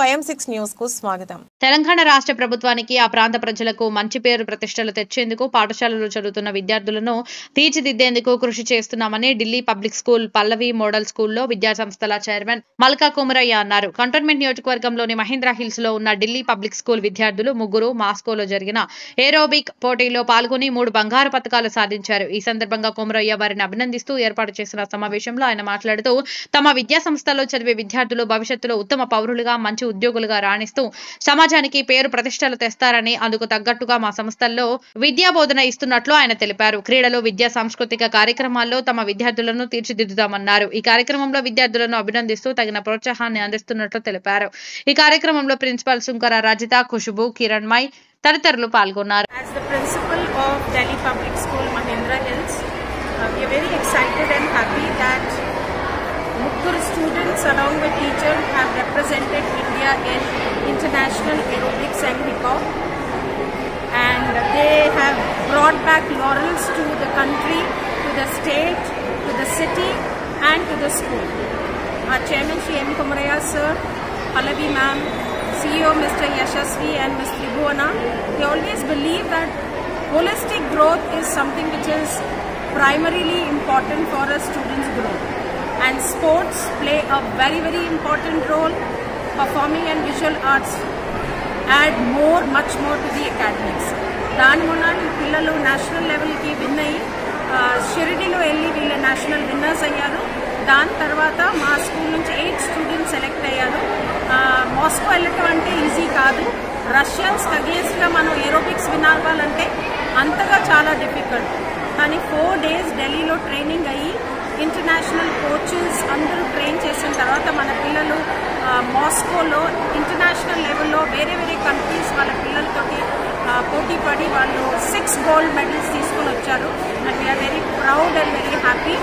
YM6 news కు స్వాగతం. తెలంగాణ రాష్ట్ర ప్రభుత్వానికి ఆ ప్రాంత ప్రజలకు మంచి పేరు ప్రతిష్టలు తెచ్చేందుకు పాఠశాలలో చదువుతున్న విద్యార్థులను తీర్చిదిద్దేందుకు కృషి చేస్తున్నామని ఢిల్లీ పబ్లిక్ స్కూల్ పల్లవి మోడల్ స్కూల్లో విద్యాసంస్థల చైర్మన్ మల్కా కుమరయ్య అన్నారు. కంటోన్మెంట్ నియోజకవర్గంలోని మహేంద్ర హిల్స్ లో ఉన్న ఢిల్లీ పబ్లిక్ స్కూల్ విద్యార్థులు ముగ్గురు మాస్కోలో జరిగిన ఏరోబిక్ పోటీలో పాల్గొని 3 బంగారు పతకాలు సాధించారు. ఈ సందర్భంగా కుమరయ్య వారిని అభినందిస్తూ ఏర్పాటు చేసిన సమావేశంలో ఆయన మాట్లాడుతూ తమ విద్యాసంస్థలో చదివే విద్యార్థులు భవిష్యత్తులో ఉత్తమ పౌరులుగా మంచి ఉద్యోగులుగా రాణిస్తూ సమాజానికి పేరు ప్రతిష్టలు తెస్తారని అందుకు తగ్గట్టుగా మా సంస్థల్లో విద్యా బోధన ఇస్తున్నట్లు ఆయన తెలిపారు. క్రీడలు విద్యా సాంస్కృతిక కార్యక్రమాల్లో తమ విద్యార్థులను తీర్చిదిద్దుతామన్నారు. ఈ కార్యక్రమంలో విద్యార్థులను అభినందిస్తూ తగిన ప్రోత్సాహాన్ని అందిస్తున్నట్లు తెలిపారు. ఈ కార్యక్రమంలో ప్రిన్సిపల్ సుంకర రాజిత, ఖుష్బూ, కిరణ్మయ్ తదితరులు పాల్గొన్నారు. As the principal of Delhi Public School Mahindra Hills, we are very excited and happy that Mukkur students along with teachers have represented India in international aerobics and hip hop, and they have brought back laurels to the country, to the state, to the city and to the school. Our chairman Shri M. Kumaraya sir, Pallavi ma'am, CEO Mr. Yashasvi and Ms. Tribhuwana, they always believe that holistic growth is something which is primarily important for a student's growth, and sports play a very important role. Performing and visual arts add much more to the academics. దాని మొన్న పిల్లలు national లెవెల్కి win అయ్యి షిరిడీలో వెళ్ళి వీళ్ళ national winners అయ్యారు. దాని తర్వాత మా స్కూల్ నుంచి 8 స్టూడెంట్స్ సెలెక్ట్ అయ్యారు. మాస్కో వెళ్ళటం అంటే ఈజీ కాదు. రష్యన్స్ అగేన్స్ట్గా మనం ఏరోబిక్స్ విన్ అవ్వాలంటే అంతగా చాలా డిఫికల్ట్. కానీ 4 days ఢిల్లీలో ట్రైనింగ్ అయ్యి ఇంటర్నేషనల్ కోచెస్ అందరూ ట్రైన్ చేసిన తర్వాత మన పిల్లలు మాస్కోలో ఇంటర్నేషనల్ లెవెల్లో వేరే కంట్రీస్ వాళ్ళ పిల్లలతోటి పోటీ పడి వాళ్ళు 6 gold medals తీసుకొని వచ్చారు. And we are very proud and very happy.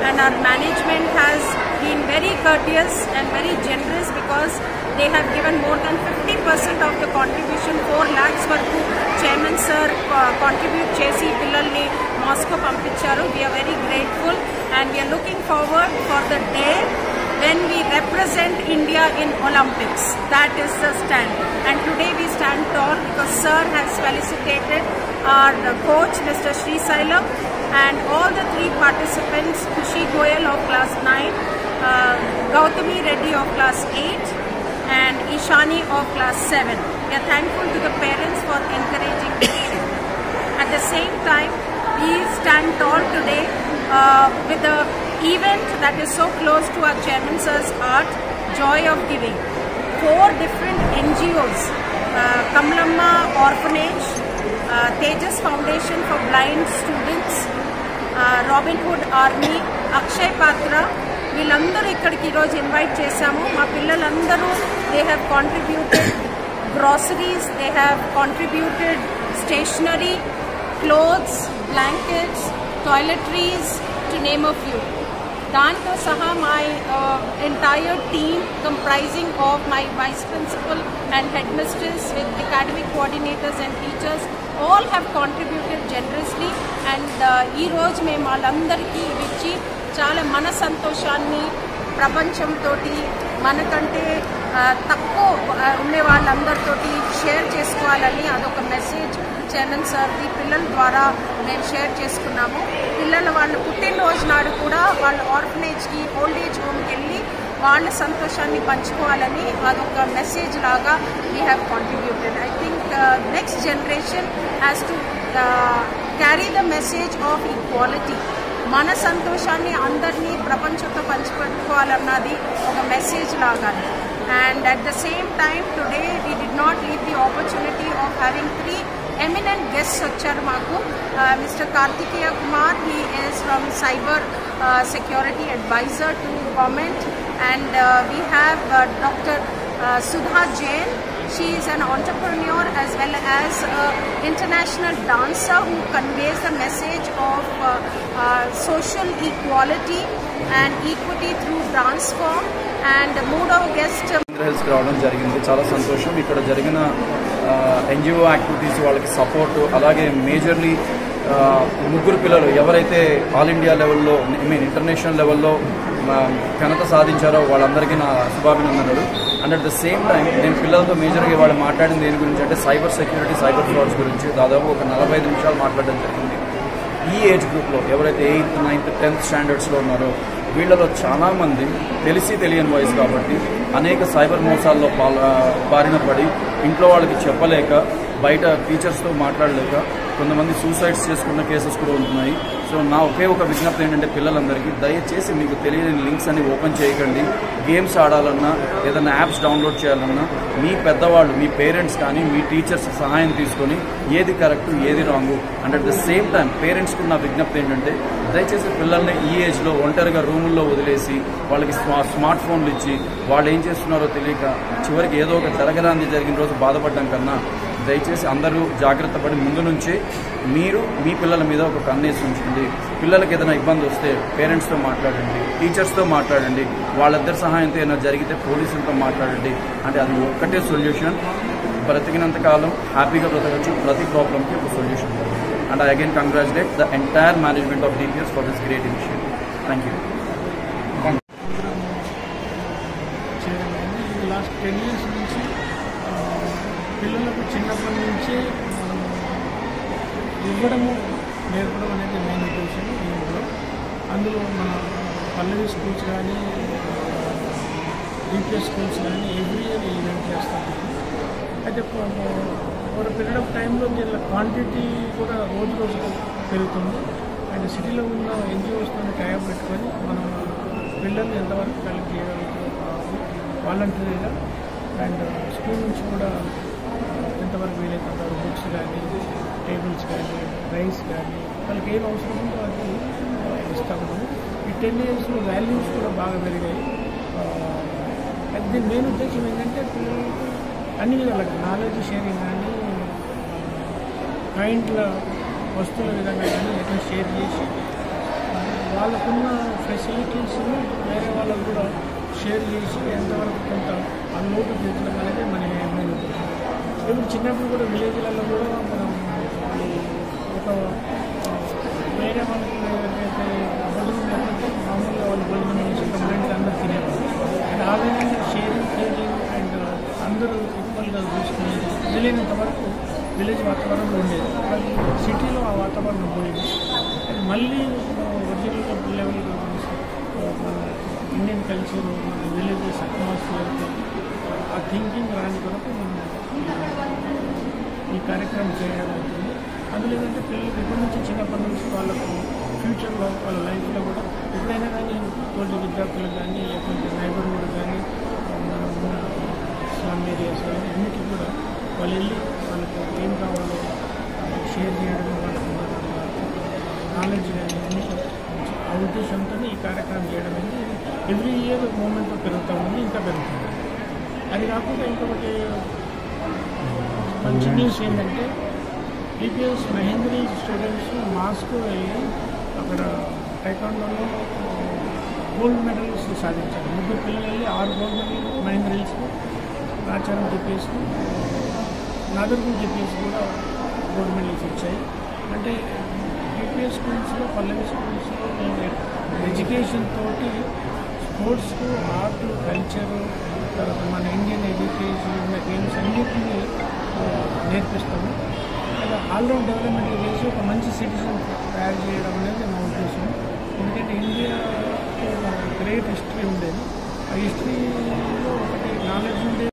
And our management has been very courteous and very generous because they have given more than 50% of the contribution. 4 lakhs వరకు చైర్మన్ సార్ కాంట్రిబ్యూట్ చేసి పిల్లల్ని Moscow పంపించారు. We are very grateful and we are looking forward for the day when we represent India in Olympics. That is the stand, and today we stand tall because sir has felicitated our coach Mr. Sri Sailam and all the 3 participants, Khushi Goyal of class 9, Gautami Reddy of class 8 and Ishani of class 7. We are thankful to the parents for encouraging us. At the same time, we stand tall today with the event that is so close to our chairman sir's heart, Joy of Giving. 4 different NGOs, Kamlamma Orphanage, Tejas Foundation for Blind Students, Robin Hood Army, Akshay Patra, వీళ్ళందరూ ఇక్కడికి ఈరోజు invite చేశాము. మా పిల్లలందరూ they have contributed groceries, they have contributed stationery, clothes, blankets, toiletries to name a few. దాంతో సహా my entire team comprising of my vice principal and headmistress with academic coordinators and teachers all have contributed generously, and ఈ రోజు మేము వాళ్ళందరికీ ఇచ్చి చాలా మన సంతోషాన్ని ప్రపంచంతోటి మనకంటే తక్కువ ఉండే వాళ్ళందరితోటి షేర్ చేసుకోవాలని అదొక మెసేజ్ చైర్మన్ సార్ది పిల్లల ద్వారా మేము షేర్ చేసుకున్నాము. పిల్లల వాళ్ళ పుట్టినరోజు నాడు కూడా వాళ్ళ ఆర్ఫనేజ్కి, ఓల్డ్ ఏజ్ హోమ్కి వెళ్ళి వాళ్ళ సంతోషాన్ని పంచుకోవాలని అదొక మెసేజ్ లాగా we have contributed. I think next generation has to carry the message of equality. మన సంతోషాన్ని అందరినీ ప్రపంచంతో పంచిపెట్టుకోవాలన్నది ఒక మెసేజ్ లాగానే. And at the same time today we did not leave the opportunity of having 3 eminent guests వచ్చారు మాకు. Mr. Kartikeya Kumar, he is from cyber security advisor to government, and we have Dr. Sudha Jain. She is an entrepreneur as well as an international dancer who conveys the message of social equality and equity through dance form. And మూడవ guest హిల్స్కి రావడం జరిగింది. చాలా సంతోషం. ఇక్కడ జరిగిన NGO activities వాళ్ళకి support, అలాగే majorly ముగ్గురు పిల్లలు ఎవరైతే ఆల్ ఇండియా లెవెల్లో ఇంటర్నేషనల్ లెవెల్లో ఘనత సాధించారో వాళ్ళందరికీ నా శుభాభినందనలు. And at the same time నేను పిల్లలతో మేజర్గా వాళ్ళు మాట్లాడింది దేని గురించి అంటే సైబర్ సెక్యూరిటీ, సైబర్ ఫ్రాడ్స్ గురించి దాదాపు ఒక 45 నిమిషాలు మాట్లాడడం జరిగింది. ఈ ఏజ్ గ్రూప్లో ఎవరైతే 8th, 9th, 10th స్టాండర్డ్స్లో ఉన్నారో వీళ్ళలో చాలామంది తెలియని వయసు కాబట్టి అనేక సైబర్ మోసాల్లో బారిన పడి ఇంట్లో వాళ్ళకి చెప్పలేక, బయట టీచర్స్తో మాట్లాడలేక కొంతమంది సూసైడ్స్ చేసుకున్న కేసెస్ కూడా ఉంటున్నాయి. సో నా ఒకే ఒక విజ్ఞప్తి ఏంటంటే పిల్లలందరికీ దయచేసి మీకు తెలియని లింక్స్ అన్ని ఓపెన్ చేయకండి. గేమ్స్ ఆడాలన్నా ఏదైనా యాప్స్ డౌన్లోడ్ చేయాలన్నా మీ పెద్దవాళ్ళు, మీ పేరెంట్స్ కానీ మీ టీచర్స్ సహాయం తీసుకొని ఏది కరెక్ట్ ఏది wrong. And at the same time పేరెంట్స్కి నా విజ్ఞప్తి ఏంటంటే దయచేసి పిల్లల్ని ఈ ఏజ్లో ఒంటరిగా రూముల్లో వదిలేసి వాళ్ళకి స్మార్ట్ ఫోన్లు ఇచ్చి వాళ్ళు ఏం చేస్తున్నారో తెలియక చివరికి ఏదో ఒక జరగరాంది జరిగిన రోజు బాధపడడం కన్నా దయచేసి అందరూ జాగ్రత్త పడి ముందు నుంచే మీరు మీ పిల్లల మీద ఒక కన్నేసి ఉంచండి. పిల్లలకి ఏదైనా ఇబ్బంది వస్తే పేరెంట్స్తో మాట్లాడండి, టీచర్స్తో మాట్లాడండి, వాళ్ళిద్దరి సహాయంతో ఏదైనా జరిగితే పోలీసులతో మాట్లాడండి. అంటే అది ఒక్కటే సొల్యూషన్. బ్రతికినంత కాలం హ్యాపీగా బ్రతకచ్చు, ప్రతి ప్రాబ్లంకి ఒక solution. And I again congratulate the entire management of DPS for this great initiative. Thank you. Last 10 years నుంచి పిల్లలకు చిన్నప్పటి నుంచి ఇవ్వడము, నేర్పడం అనేది మెయిన్ ఉద్దేశం దీంట్లో. అందులో మన పల్లవి స్కూల్స్ కానీ DPS స్కూల్స్ కానీ ఎవ్రీ ఇయర్ ఈవెంట్ చేస్తాం. అయితే ఒక పీరియడ్ ఆఫ్ టైంలో దీనిలో క్వాంటిటీ కూడా రోజు రోజుకు పెరుగుతుంది. అండ్ సిటీలో ఉన్న NGOస్తో టైఅప్ పెట్టుకొని మనం పిల్లల్ని ఎంతవరకు కలెక్ట్ చేయగలుగుతాం వాలంటరీగా. అండ్ స్కూల్ నుంచి కూడా ఎంతవరకు వీలైతే బుక్స్ కానీ, టేబుల్స్ కానీ, రైస్ కానీ వాళ్ళకి ఏం అవసరం ఉందో అది ఇస్తాము. ఈ 10 yearsలో వాల్యూస్ కూడా బాగా పెరిగాయి. దీని మెయిన్ ఉద్దేశం ఏంటంటే పిల్లలకు అన్ని విధాలుగా నాలెడ్జ్ షేరింగ్ కానీ, కైండ్ల వస్తువుల విధంగా కానీ ఎట్లా షేర్ చేసి వాళ్ళకున్న ఫెసిలిటీస్ని వేరే వాళ్ళకు కూడా షేర్ చేసి ఎంతవరకు కొంత అన్లోటు తీర్చడం అనేది మన మెయిన్ ఉద్దేశం. ఇప్పుడు చిన్నప్పుడు కూడా విలేజ్లలో కూడా మనం ఒక వేరే వాళ్ళకి ఎవరికైతే భోజనం లేకపోతే మామూలుగా వాళ్ళు భోజనం చేసి కంప్లైంట్ అందరూ తినేవాళ్ళు. అండ్ ఆ విధంగా షేరింగ్ కేరింగ్ అండ్ అందరూ ఈక్వల్గా చూసుకునేది వీలైనంత వరకు విలేజ్ వాతావరణంలో ఉండేది. అది సిటీలో ఆ వాతావరణం పోయింది. అది మళ్ళీ ఒరిజినల్గా లెవెల్గా మన ఇండియన్ కల్చర్, మన విలేజెస్ అట్మాస్ఫియర్కి ఆ థింకింగ్ రాని కొరకు మనం ఈ కార్యక్రమం చేయడం అవుతుంది. అందులో ఏంటంటే పిల్లలకి ఇప్పటి నుంచి చిన్నప్పటి నుంచి వాళ్ళకు ఫ్యూచర్లో వాళ్ళ లైఫ్లో కూడా ఎప్పుడైనా కానీ తోటి విద్యార్థులకు కానీ లేకుంటే నైబర్హుడ్ కానీ మన స్లమ్ ఏరియాస్ కానీ అన్నిటికీ కూడా వాళ్ళు వెళ్ళి వాళ్ళకి ఏం కావాలో షేర్ చేయడం, వాళ్ళకి నాలెడ్జ్ కానీ అన్నిటి ఆ ఉద్దేశంతో ఈ కార్యక్రమం చేయడం అనేది ఎవ్రీ ఇయర్ మూమెంట్ పెరుగుతూ ఉంది, ఇంకా పెరుగుతుంది. అది కాకుండా ఇంకొకటి మంచి న్యూస్ ఏంటంటే DPS మహేంద్రీ స్టూడెంట్స్ మాస్కు వెళ్ళి అక్కడ టైకాండోలో గోల్డ్ మెడల్స్ సాధించారు. 3 పిల్లలు వెళ్ళి 6 గోల్డ్ మెడల్ మహేంద్ర హిల్స్కు, రాచారం DPSకు, నాదర్గూడ DPS కూడా గోల్డ్ మెడల్స్ వచ్చాయి. అంటే DPS స్కూల్స్లో, పల్లవి స్కూల్స్లో ఎడ్యుకేషన్ తోటి స్పోర్ట్స్కు, ఆర్ట్, కల్చరు, తర్వాత మన ఇండియన్ ఎడ్యుకేషన్ ఉన్న గేమ్స్ అన్నింటినీ నేర్పిస్తాము. అలా ఆల్రౌండ్ డెవలప్మెంట్ చేసి ఒక మంచి సిటిజన్ తయారు చేయడం అనేది నా ఉద్దేశం. ఎందుకంటే ఇండియాలో గ్రేట్ హిస్టరీ ఉండేది. ఆ హిస్టరీలో ఒకటి నాలెడ్జ్ ఉండేది.